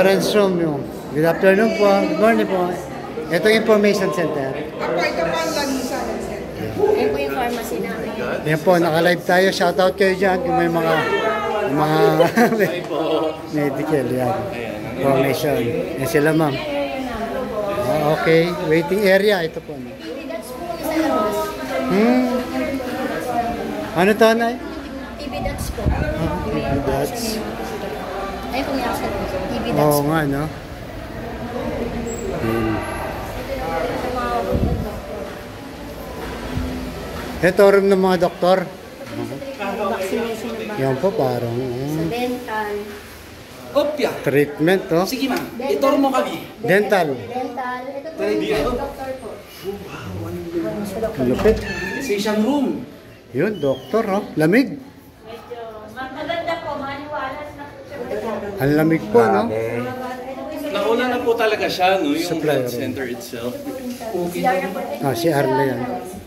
conference room yung. Good afternoon po. Good morning po. Ito yung information center. Ako, ito po ang Lanisa Center. Ayan po yung pharmacy namin. Yan po, naka-live tayo. Shoutout kayo dyan kung may mga medical yan. Information. Yan sila ma'am. Okay, waiting area. Ito po. Ano to, Nay? TV Dots po. TV Dots. Ayun po yung TV Dots. Oo nga, no? Ito room ng mga doktor. Vaccination na ba? Yan po, parang Sa dental. Opya. treatment, oh. Sige ma'am, itor mo kami. Dental. Dental. Ito po yung doctor po. Lupit. Session room. Yun, doktor, oh. Lamig. Maganda po, maniwalas na po. Ang lamig po, no? Nauna na po talaga siya, no? Yung Supply blood room. center itself. Ah, si Arle yan.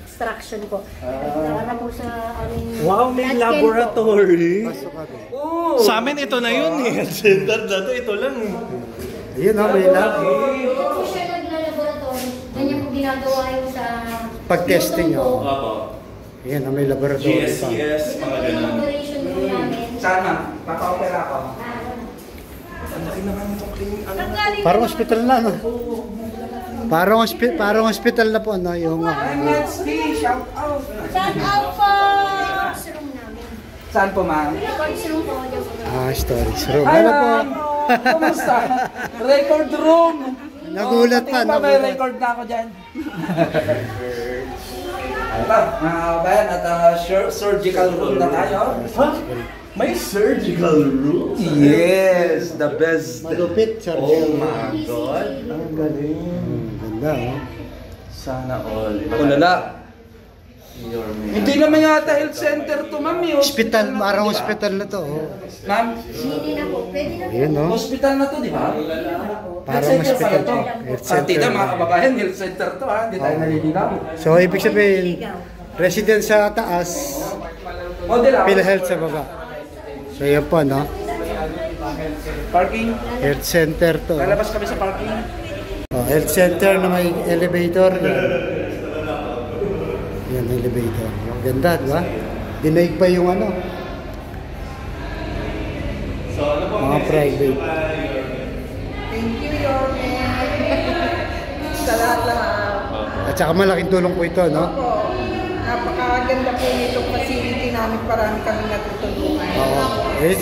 Extraction po. Para po sa aming... Wow, may blood scan laboratory. Sa amin ito na yun eh. Center na to, ito lang. Yun, oh, may lab. po. Ito po siya nagla-laboratory. Ganyan po ginagawa yung sa... Pag-testing, oh. Opo. Yan, oh, may laboratory pa. GSCS, Ito mga po yung ganun. operation room namin. Saan ma'am? Papa-opera ako. Ang laki naman itong clinic. Parang hospital na, no? Parang hospital na po, no? Yung, Let's see, shout out. Shout out po! Records room namin. Saan po ma'am? Records room po. storage room. Hi Ano po? ma'am! Kumusta? Record room! Nagulat pa, May nagulat. record na ako dyan. Ito, mga kabayan, at surgical room na tayo. May surgical room? Yes, the best. Malupit, sir. Oh my God. Ang galing. Ganda, oh. Sana all. Ulala. Hindi naman yata health center to, ma'am. Hospital, parang hospital na to, oh. Ma'am, Hindi na po. Pwede na po. Ayun, no? hospital na to, di ba? Parang hospital to. Health Sa tita, mga center. kababayan, health center to, ha? Hindi tayo naliligaw. So, ibig sabihin, resident sa taas, O, di lang. PhilHealth sa baba. So, yan po, no? Parking. Health center to. Lalabas kami sa parking. Oh, health center na may elevator. Yan, elevator. Ganda, di ba? Dinaig pa yung ano. Mga private. Thank you, Yorme. Sa lahat-lahat. At saka malaking tulong po ito, no? Opo. Napakaganda po nitong facility namin. Parami kami natutulungan. Oo. Eh,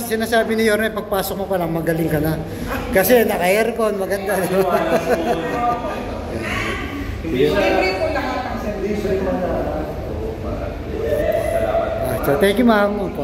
sinasabi ni Yorme, pagpasok mo pa lang, magaling ka na. Kasi naka-aircon, maganda. Di ba? Libre po lahat ang service. So, thank you, ma'am. Opo.